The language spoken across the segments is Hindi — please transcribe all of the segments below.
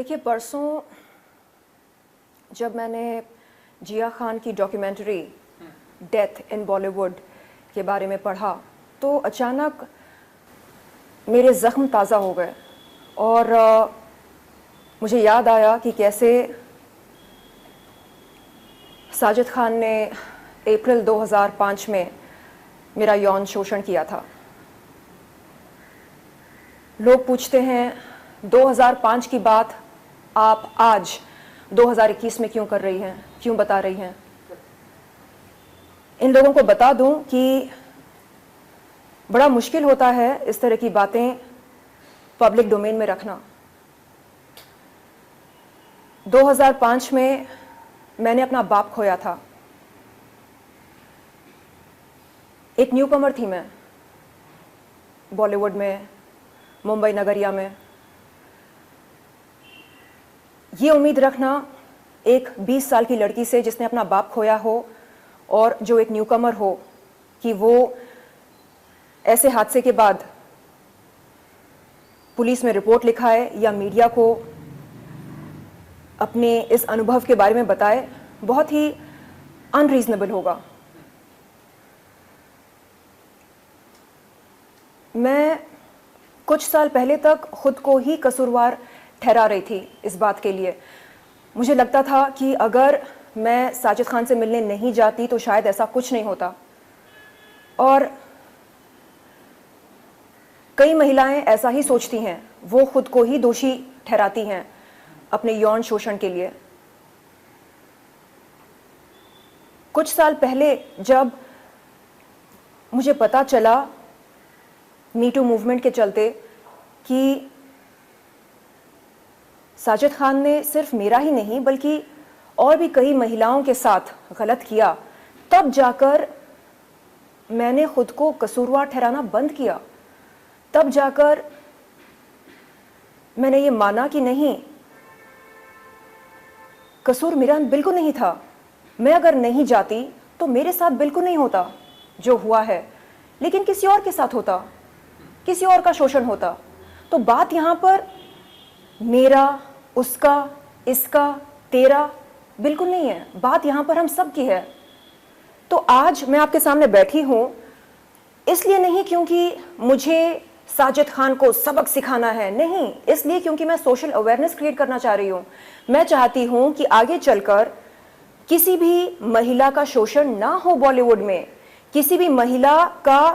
देखिए, परसों जब मैंने जिया खान की डॉक्यूमेंट्री डेथ इन बॉलीवुड के बारे में पढ़ा तो अचानक मेरे ज़ख्म ताज़ा हो गए और मुझे याद आया कि कैसे साजिद खान ने अप्रैल 2005 में मेरा यौन शोषण किया था। लोग पूछते हैं 2005 की बात आप आज 2021 में क्यों कर रही हैं, क्यों बता रही हैं। इन लोगों को बता दूं कि बड़ा मुश्किल होता है इस तरह की बातें पब्लिक डोमेन में रखना। 2005 में मैंने अपना बाप खोया था। एक न्यूकमर थी मैं बॉलीवुड में, मुंबई नगरिया में। ये उम्मीद रखना एक 20 साल की लड़की से जिसने अपना बाप खोया हो और जो एक न्यूकमर हो कि वो ऐसे हादसे के बाद पुलिस में रिपोर्ट लिखाए या मीडिया को अपने इस अनुभव के बारे में बताए, बहुत ही अनरीजनेबल होगा। मैं कुछ साल पहले तक खुद को ही कसूरवार ठहरा रही थी इस बात के लिए। मुझे लगता था कि अगर मैं साजिद खान से मिलने नहीं जाती तो शायद ऐसा कुछ नहीं होता। और कई महिलाएं ऐसा ही सोचती हैं, वो खुद को ही दोषी ठहराती हैं अपने यौन शोषण के लिए। कुछ साल पहले जब मुझे पता चला मी टू मूवमेंट के चलते कि साजिद खान ने सिर्फ मेरा ही नहीं बल्कि और भी कई महिलाओं के साथ गलत किया, तब जाकर मैंने खुद को कसूरवार ठहराना बंद किया। तब जाकर मैंने ये माना कि नहीं, कसूर मेरा बिल्कुल नहीं था। मैं अगर नहीं जाती तो मेरे साथ बिल्कुल नहीं होता जो हुआ है, लेकिन किसी और के साथ होता, किसी और का शोषण होता। तो बात यहाँ पर मेरा, उसका, इसका, तेरा बिल्कुल नहीं है। बात यहाँ पर हम सब की है। तो आज मैं आपके सामने बैठी हूँ इसलिए नहीं क्योंकि मुझे साजिद खान को सबक सिखाना है, नहीं, इसलिए क्योंकि मैं सोशल अवेयरनेस क्रिएट करना चाह रही हूँ। मैं चाहती हूँ कि आगे चलकर किसी भी महिला का शोषण ना हो बॉलीवुड में, किसी भी महिला का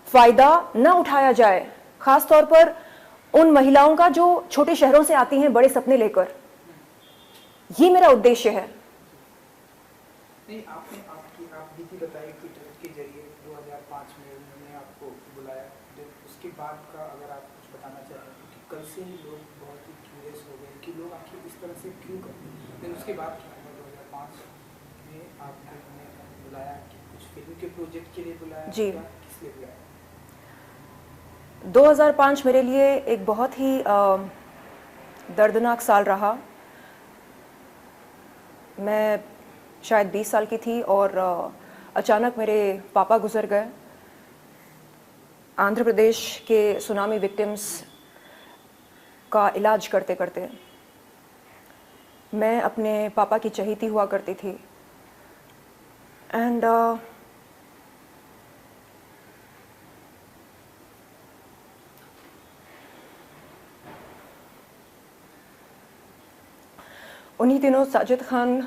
फायदा ना उठाया जाए, खास तौर पर उन महिलाओं का जो छोटे शहरों से आती हैं बड़े सपने लेकर। ये मेरा उद्देश्य है। नहीं, आपने आप बीती बताई कि ट्वीट के जरिए 2005 में उन्होंने आपको बुलाया। उसके बाद का अगर आप कुछ बताना चाहें, क्योंकि कल से ही लोग बहुत ही क्यूरियस हो गए कि लोग आखिर इस तरह से क्यों करते हैं। लेकिन उसके बाद क्या हुआ? 2005 में आपने बुलाया कि कुछ फिल्म के प्रोजेक्ट के लिए बुलाया? जी, किस लिए बुलाया? 2005 मेरे लिए एक बहुत ही दर्दनाक साल रहा। मैं शायद 20 साल की थी और अचानक मेरे पापा गुजर गए। आंध्र प्रदेश के सुनामी विक्टिम्स का इलाज करते करते मैं अपने पापा की चहेती हुआ करती थी। एंड उन्हीं दिनों साजिद खान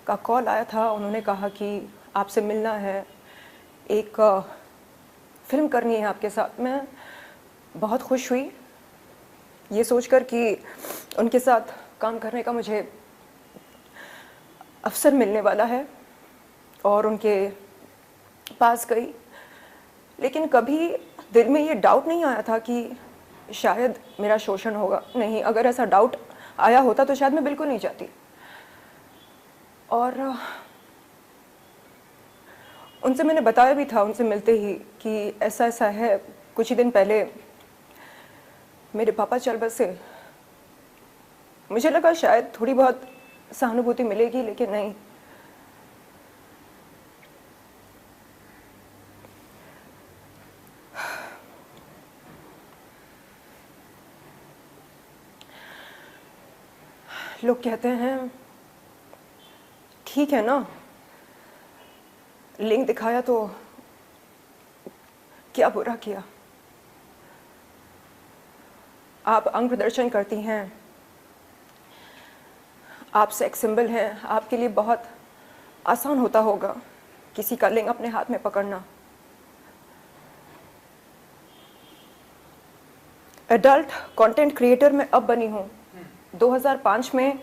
का कॉल आया था। उन्होंने कहा कि आपसे मिलना है, एक फिल्म करनी है आपके साथ। मैं बहुत खुश हुई ये सोचकर कि उनके साथ काम करने का मुझे अवसर मिलने वाला है, और उनके पास गई। लेकिन कभी दिल में ये डाउट नहीं आया था कि शायद मेरा शोषण होगा। नहीं, अगर ऐसा डाउट आया होता तो शायद मैं बिल्कुल नहीं जाती। और उनसे मैंने बताया भी था उनसे मिलते ही कि ऐसा ऐसा है। कुछ ही दिन पहले मेरे पापा चल बसे। मुझे लगा शायद थोड़ी बहुत सहानुभूति मिलेगी, लेकिन नहीं। लोग कहते हैं ठीक है ना, लिंक दिखाया तो क्या बुरा किया। आप अंग प्रदर्शन करती हैं, आप सेक्स सिंबल हैं, आपके लिए बहुत आसान होता होगा किसी का लिंग अपने हाथ में पकड़ना। एडल्ट कंटेंट क्रिएटर मैं अब बनी हूँ। 2005 में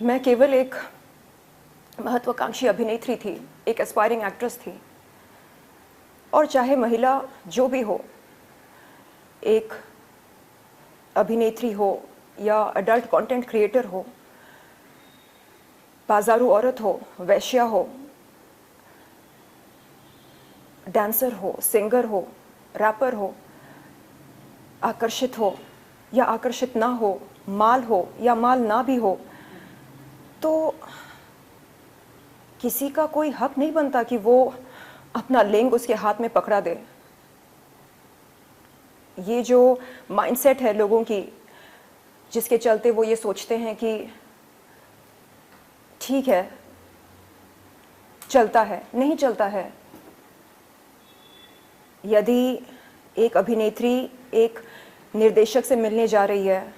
मैं केवल एक महत्वाकांक्षी अभिनेत्री थी, एक एस्पायरिंग एक्ट्रेस थी। और चाहे महिला जो भी हो, एक अभिनेत्री हो या एडल्ट कंटेंट क्रिएटर हो, बाजारू औरत हो, वैश्या हो, डांसर हो, सिंगर हो, रैपर हो, आकर्षित हो या आकर्षित ना हो, माल हो या माल ना भी हो, तो किसी का कोई हक नहीं बनता कि वो अपना लिंग उसके हाथ में पकड़ा दे। ये जो माइंडसेट है लोगों की, जिसके चलते वो ये सोचते हैं कि ठीक है, चलता है, नहीं चलता है। यदि एक अभिनेत्री एक निर्देशक से मिलने जा रही है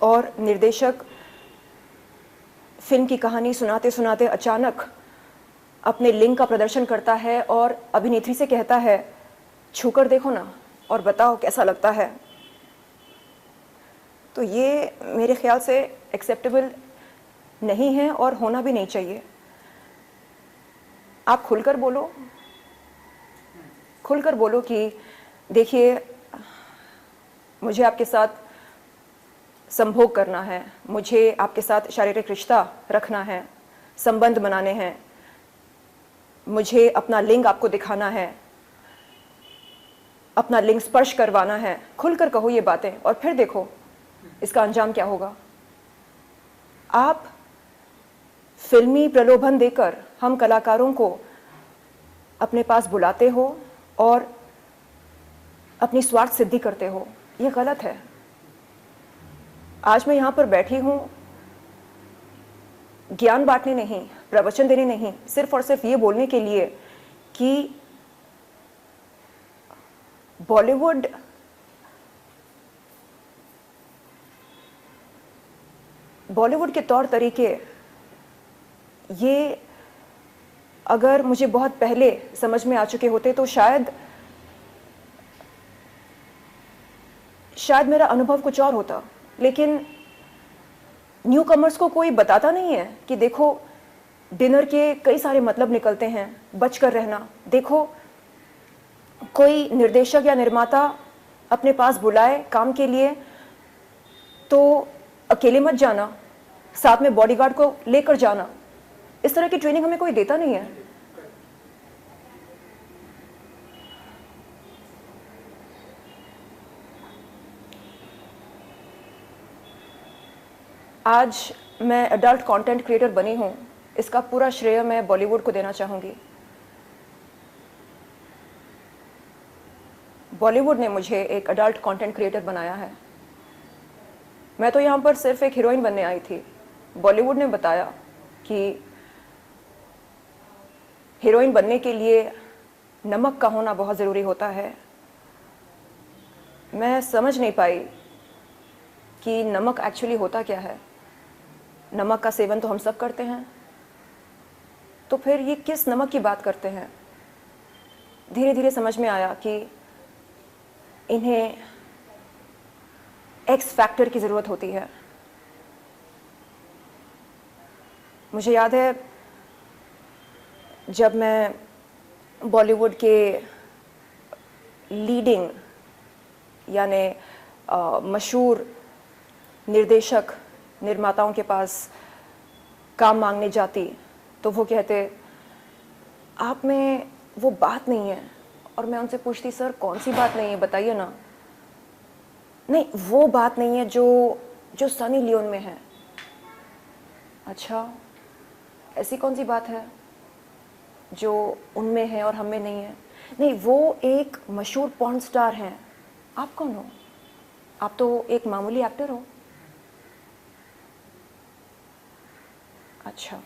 और निर्देशक फिल्म की कहानी सुनाते सुनाते अचानक अपने लिंग का प्रदर्शन करता है और अभिनेत्री से कहता है छूकर देखो ना और बताओ कैसा लगता है, तो ये मेरे ख्याल से एक्सेप्टेबल नहीं है और होना भी नहीं चाहिए। आप खुलकर बोलो कि देखिए, मुझे आपके साथ संभोग करना है, मुझे आपके साथ शारीरिक रिश्ता रखना है, संबंध बनाने हैं, मुझे अपना लिंग आपको दिखाना है, अपना लिंग स्पर्श करवाना है। खुलकर कहो ये बातें और फिर देखो इसका अंजाम क्या होगा। आप फिल्मी प्रलोभन देकर हम कलाकारों को अपने पास बुलाते हो और अपनी स्वार्थ सिद्धि करते हो, ये गलत है। आज मैं यहाँ पर बैठी हूँ ज्ञान बांटने नहीं, प्रवचन देने नहीं, सिर्फ और सिर्फ ये बोलने के लिए कि बॉलीवुड के तौर तरीके, ये अगर मुझे बहुत पहले समझ में आ चुके होते तो शायद मेरा अनुभव कुछ और होता। लेकिन न्यू कमर्स को कोई बताता नहीं है कि देखो डिनर के कई सारे मतलब निकलते हैं, बचकर रहना। देखो कोई निर्देशक या निर्माता अपने पास बुलाए काम के लिए तो अकेले मत जाना, साथ में बॉडीगार्ड को लेकर जाना। इस तरह की ट्रेनिंग हमें कोई देता नहीं है। आज मैं एडल्ट कंटेंट क्रिएटर बनी हूँ, इसका पूरा श्रेय मैं बॉलीवुड को देना चाहूँगी। बॉलीवुड ने मुझे एक एडल्ट कंटेंट क्रिएटर बनाया है। मैं तो यहाँ पर सिर्फ एक हीरोइन बनने आई थी। बॉलीवुड ने बताया कि हीरोइन बनने के लिए नमक का होना बहुत ज़रूरी होता है। मैं समझ नहीं पाई कि नमक एक्चुअली होता क्या है। नमक का सेवन तो हम सब करते हैं, तो फिर ये किस नमक की बात करते हैं। धीरे धीरे समझ में आया कि इन्हें एक्स फैक्टर की ज़रूरत होती है। मुझे याद है जब मैं बॉलीवुड के लीडिंग यानी मशहूर निर्देशक निर्माताओं के पास काम मांगने जाती तो वो कहते आप में वो बात नहीं है, और मैं उनसे पूछती सर कौन सी बात नहीं है बताइए ना। नहीं, वो बात नहीं है जो सनी लियोन में है। अच्छा, ऐसी कौन सी बात है जो उनमें है और हम में नहीं है? नहीं, वो एक मशहूर पॉर्न स्टार हैं। आप कौन हो? आप तो एक मामूली एक्टर हो। अच्छा,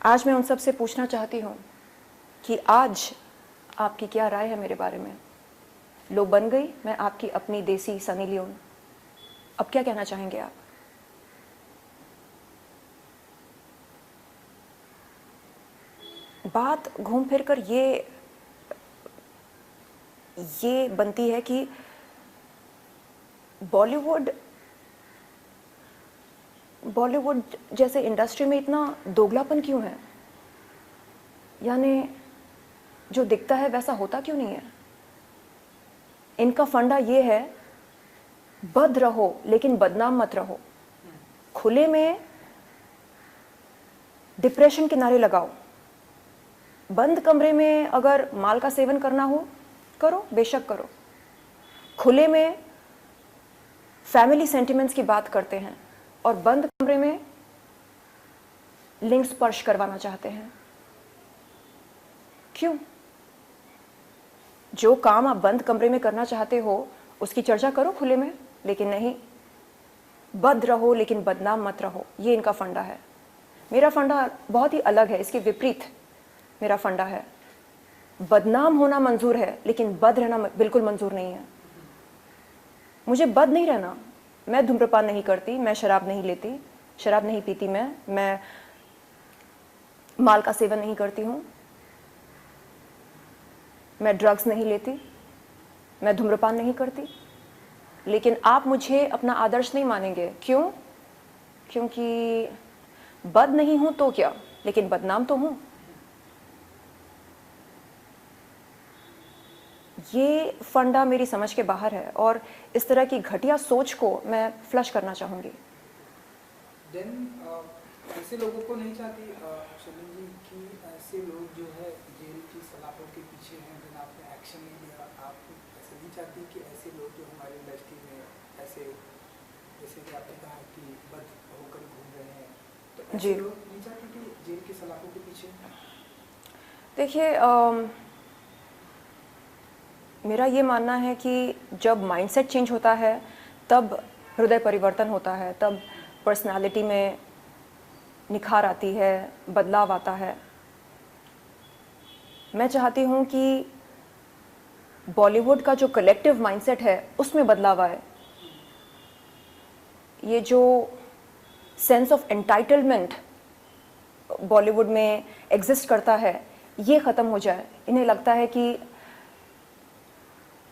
आज मैं उन सब से पूछना चाहती हूँ कि आज आपकी क्या राय है मेरे बारे में। लो बन गई मैं आपकी अपनी देसी सनी लियोन। अब क्या कहना चाहेंगे आप? बात घूम फिर कर ये बनती है कि बॉलीवुड जैसे इंडस्ट्री में इतना दोगलापन क्यों है? यानी जो दिखता है वैसा होता क्यों नहीं है? इनका फंडा ये है, बद रहो लेकिन बदनाम मत रहो। खुले में डिप्रेशन के नारे लगाओ, बंद कमरे में अगर माल का सेवन करना हो करो, बेशक करो। खुले में फैमिली सेंटिमेंट्स की बात करते हैं और बंद कमरे में लिंग स्पर्श करवाना चाहते हैं। क्यों? जो काम आप बंद कमरे में करना चाहते हो उसकी चर्चा करो खुले में, लेकिन नहीं, बद रहो लेकिन बदनाम मत रहो। ये इनका फंडा है। मेरा फंडा बहुत ही अलग है, इसके विपरीत मेरा फंडा है। बदनाम होना मंजूर है लेकिन बद रहना बिल्कुल मंजूर नहीं है। मुझे बद नहीं रहना। मैं धूम्रपान नहीं करती, मैं शराब नहीं लेती, शराब नहीं पीती, मैं माल का सेवन नहीं करती हूँ, मैं ड्रग्स नहीं लेती, मैं धूम्रपान नहीं करती। लेकिन आप मुझे अपना आदर्श नहीं मानेंगे। क्यों? क्योंकि बद नहीं हूं तो क्या, लेकिन बदनाम तो हूं। ये फंडा मेरी समझ के बाहर है और इस तरह की घटिया सोच को मैं फ्लश करना चाहूंगी। ऐसे लोगों को नहीं चाहती शर्मिन जी कि ऐसे लोग जो है जेल की सलाखों के पीछे हैं, जिन आपने एक्शन नहीं लिया। आप ऐसे नहीं चाहती कि ऐसे लोग जो हमारी इंडस्ट्री में ऐसे, जैसे कि आपने कहा कि बद होकर घूम रहे हैं, तो ऐसे लोग नहीं चाहते कि जेल की सलाखों के पीछे? देखिए, मेरा ये मानना है कि जब माइंडसेट चेंज होता है तब हृदय परिवर्तन होता है, तब पर्सनालिटी में निखार आती है, बदलाव आता है। मैं चाहती हूँ कि बॉलीवुड का जो कलेक्टिव माइंडसेट है उसमें बदलाव आए। ये जो सेंस ऑफ एंटाइटलमेंट बॉलीवुड में एग्जिस्ट करता है ये ख़त्म हो जाए। इन्हें लगता है कि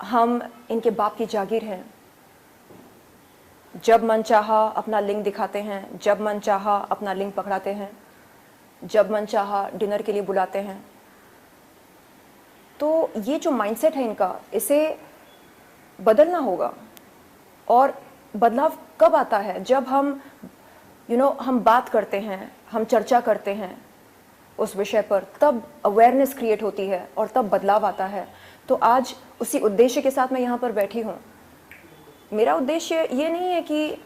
हम इनके बाप की जागीर हैं। जब मन चाहा अपना लिंग दिखाते हैं, जब मन चाहा अपना लिंग पकड़ाते हैं, जब मन चाहा डिनर के लिए बुलाते हैं। तो ये जो माइंडसेट है इनका, इसे बदलना होगा। और बदलाव कब आता है? जब हम हम बात करते हैं, हम चर्चा करते हैं उस विषय पर, तब अवेयरनेस क्रिएट होती है और तब बदलाव आता है। तो आज उसी उद्देश्य के साथ मैं यहाँ पर बैठी हूँ। मेरा उद्देश्य ये नहीं है कि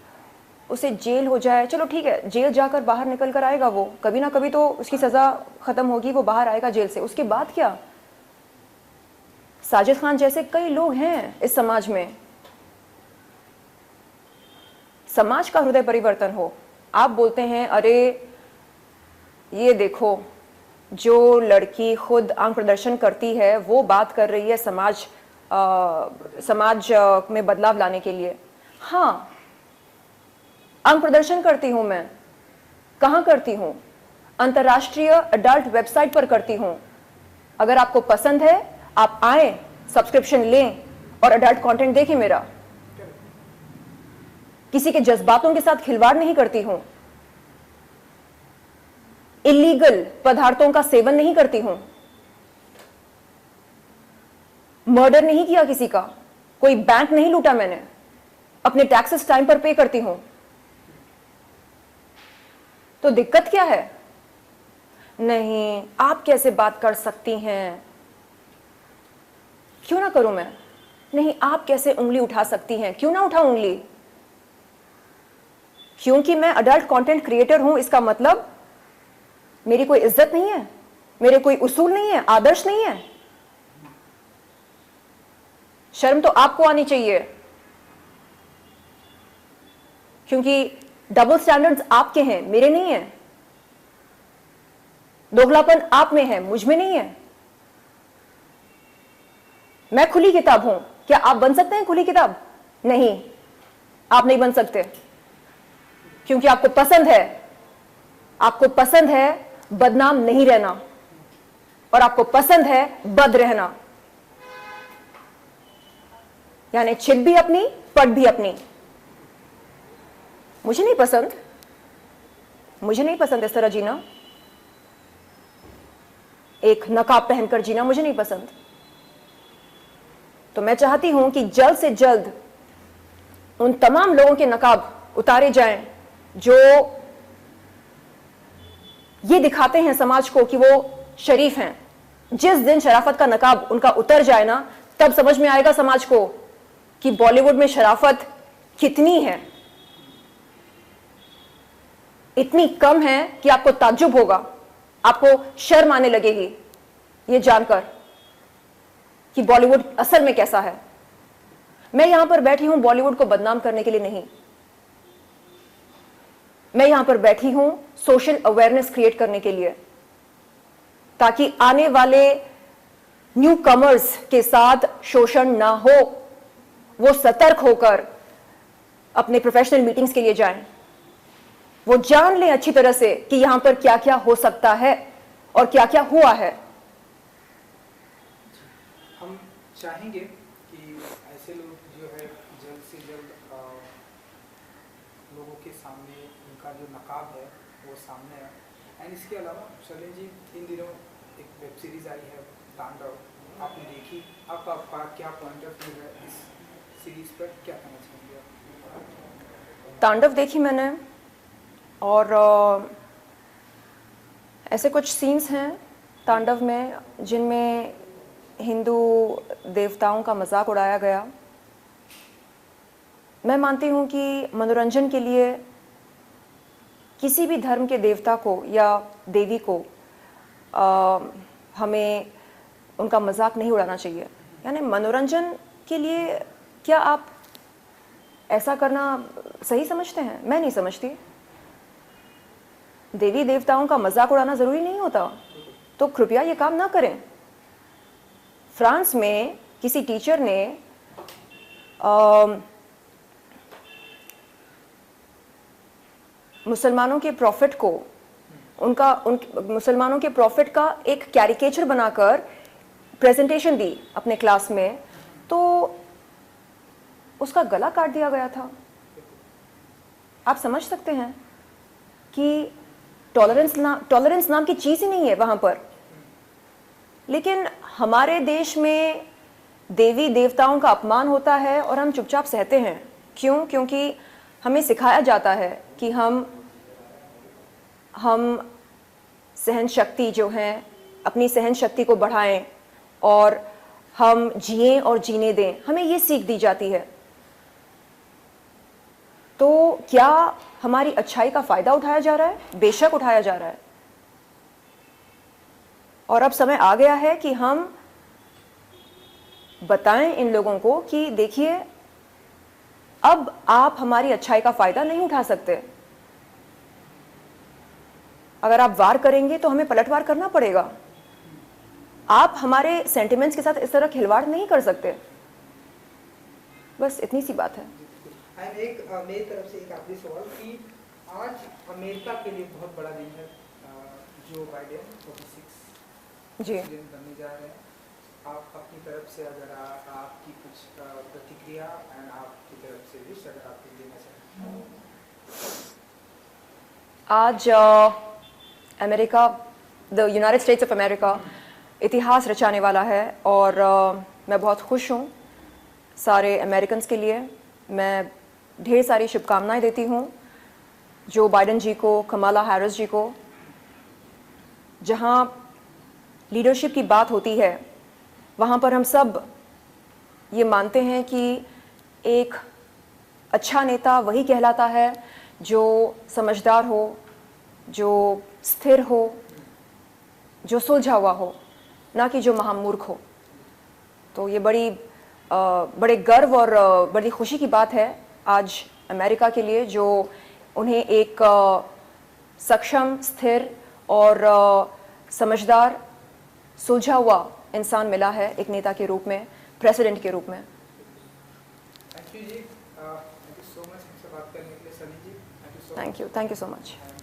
उसे जेल हो जाए। चलो ठीक है, जेल जाकर बाहर निकल कर आएगा वो, कभी ना कभी तो उसकी सज़ा ख़त्म होगी, वो बाहर आएगा जेल से। उसके बाद क्या? साजिद खान जैसे कई लोग हैं इस समाज में। समाज का हृदय परिवर्तन हो। आप बोलते हैं अरे ये देखो, जो लड़की खुद अंग प्रदर्शन करती है वो बात कर रही है समाज में बदलाव लाने के लिए। हाँ, अंग प्रदर्शन करती हूं मैं। कहाँ करती हूं? अंतर्राष्ट्रीय अडल्ट वेबसाइट पर करती हूं। अगर आपको पसंद है आप आए, सब्सक्रिप्शन लें और अडल्ट कंटेंट देखें मेरा। किसी के जज्बातों के साथ खिलवाड़ नहीं करती हूं। इलीगल पदार्थों का सेवन नहीं करती हूं। मर्डर नहीं किया किसी का, कोई बैंक नहीं लूटा मैंने, अपने टैक्सेस टाइम पर पे करती हूं। तो दिक्कत क्या है? नहीं, आप कैसे बात कर सकती हैं? क्यों ना करूं मैं? नहीं, आप कैसे उंगली उठा सकती हैं? क्यों ना उठाऊं उंगली? क्योंकि मैं अडल्ट कंटेंट क्रिएटर हूं इसका मतलब मेरी कोई इज्जत नहीं है, मेरे कोई उसूल नहीं है, आदर्श नहीं है? शर्म तो आपको आनी चाहिए, क्योंकि डबल स्टैंडर्ड्स आपके हैं, मेरे नहीं है। दोगलापन आप में है, मुझ में नहीं है। मैं खुली किताब हूं, क्या आप बन सकते हैं खुली किताब? नहीं, आप नहीं बन सकते, क्योंकि आपको पसंद है बदनाम नहीं रहना, और आपको पसंद है बद रहना, यानी छिप भी अपनी, पट भी अपनी। मुझे नहीं पसंद इस तरह जीना, एक नकाब पहनकर जीना मुझे नहीं पसंद। तो मैं चाहती हूं कि जल्द से जल्द उन तमाम लोगों के नकाब उतारे जाएं जो ये दिखाते हैं समाज को कि वो शरीफ हैं। जिस दिन शराफत का नकाब उनका उतर जाए ना, तब समझ में आएगा समाज को कि बॉलीवुड में शराफत कितनी है। इतनी कम है कि आपको ताज्जुब होगा, आपको शर्म आने लगेगी ये जानकर कि बॉलीवुड असल में कैसा है। मैं यहां पर बैठी हूं बॉलीवुड को बदनाम करने के लिए नहीं, मैं यहां पर बैठी हूं सोशल अवेयरनेस क्रिएट करने के लिए, ताकि आने वाले न्यू कमर्स के साथ शोषण ना हो, वो सतर्क होकर अपने प्रोफेशनल मीटिंग्स के लिए जाएं, वो जान लें अच्छी तरह से कि यहां पर क्या क्या हो सकता है और क्या क्या हुआ है। हम चाहेंगे कि ऐसे लोग जो है जल्द से जल्द लोगों के सामने उनका जो नकाब है वो सामने आए। एंड इसके अलावा शैलेन जी, इन दिनों एक वेब सीरीज़ आई है तांडव, आपने देखी? आपका क्या पॉइंट ऑफ व्यू है इस सीरीज़ पर, क्या कहना चाहेंगे आप? तांडव देखी मैंने, और ऐसे कुछ सीन्स हैं तांडव में जिनमें हिंदू देवताओं का मजाक उड़ाया गया। मैं मानती हूं कि मनोरंजन के लिए किसी भी धर्म के देवता को या देवी को हमें उनका मजाक नहीं उड़ाना चाहिए। यानी मनोरंजन के लिए क्या आप ऐसा करना सही समझते हैं? मैं नहीं समझती। देवी देवताओं का मजाक उड़ाना जरूरी नहीं होता, तो कृपया ये काम ना करें। फ्रांस में किसी टीचर ने मुसलमानों के प्रॉफिट को मुसलमानों के प्रॉफिट का एक कैरिकेचर बनाकर प्रेजेंटेशन दी अपने क्लास में, तो उसका गला काट दिया गया था। आप समझ सकते हैं कि टॉलरेंस नाम की चीज ही नहीं है वहां पर। लेकिन हमारे देश में देवी देवताओं का अपमान होता है और हम चुपचाप सहते हैं। क्यों? क्योंकि हमें सिखाया जाता है कि हम सहन शक्ति जो है, अपनी सहन शक्ति को बढ़ाएं और हम जिएं और जीने दें, हमें ये सीख दी जाती है। तो क्या हमारी अच्छाई का फायदा उठाया जा रहा है? बेशक उठाया जा रहा है। और अब समय आ गया है कि हम बताएं इन लोगों को कि देखिए, अब आप हमारी अच्छाई का फायदा नहीं उठा सकते। अगर आप वार करेंगे तो हमें पलटवार करना पड़ेगा। आप हमारे सेंटिमेंट्स के साथ इस तरह खिलवाड़ नहीं कर सकते। बस इतनी सी बात है। एंड एक मेरी तरफ से एक आखिरी सवाल कि आज अमेरिका के लिए बहुत बड़ा दिन है। जो बाइडेन 46 जी, प्रेसिडेंट बनने जा रहे हैं। आप अपनी तरफ से अगर आपकी कुछ प्रतिक्रिया एंड आपकी तरफ से विश अगर आप देना चाहें। आज America, the United states of America इतिहास रचाने वाला है, और मैं बहुत खुश हूँ सारे अमेरिकन्स के लिए। मैं ढेर सारी शुभकामनाएं देती हूँ जो बाइडेन जी को, कमाला हैरिस जी को। जहाँ लीडरशिप की बात होती है वहाँ पर हम सब ये मानते हैं कि एक अच्छा नेता वही कहलाता है जो समझदार हो, जो स्थिर हो, जो सुलझा हुआ हो, ना कि जो महामूर्ख हो। तो ये बड़े गर्व और बड़ी खुशी की बात है आज अमेरिका के लिए, जो उन्हें एक सक्षम, स्थिर और समझदार, सुलझा हुआ इंसान मिला है एक नेता के रूप में, प्रेसिडेंट के रूप में। थैंक यू जी, थैंक यू सो मच हमसे बात करने के लिए Sunny ji, thank you so much. Thank you so much.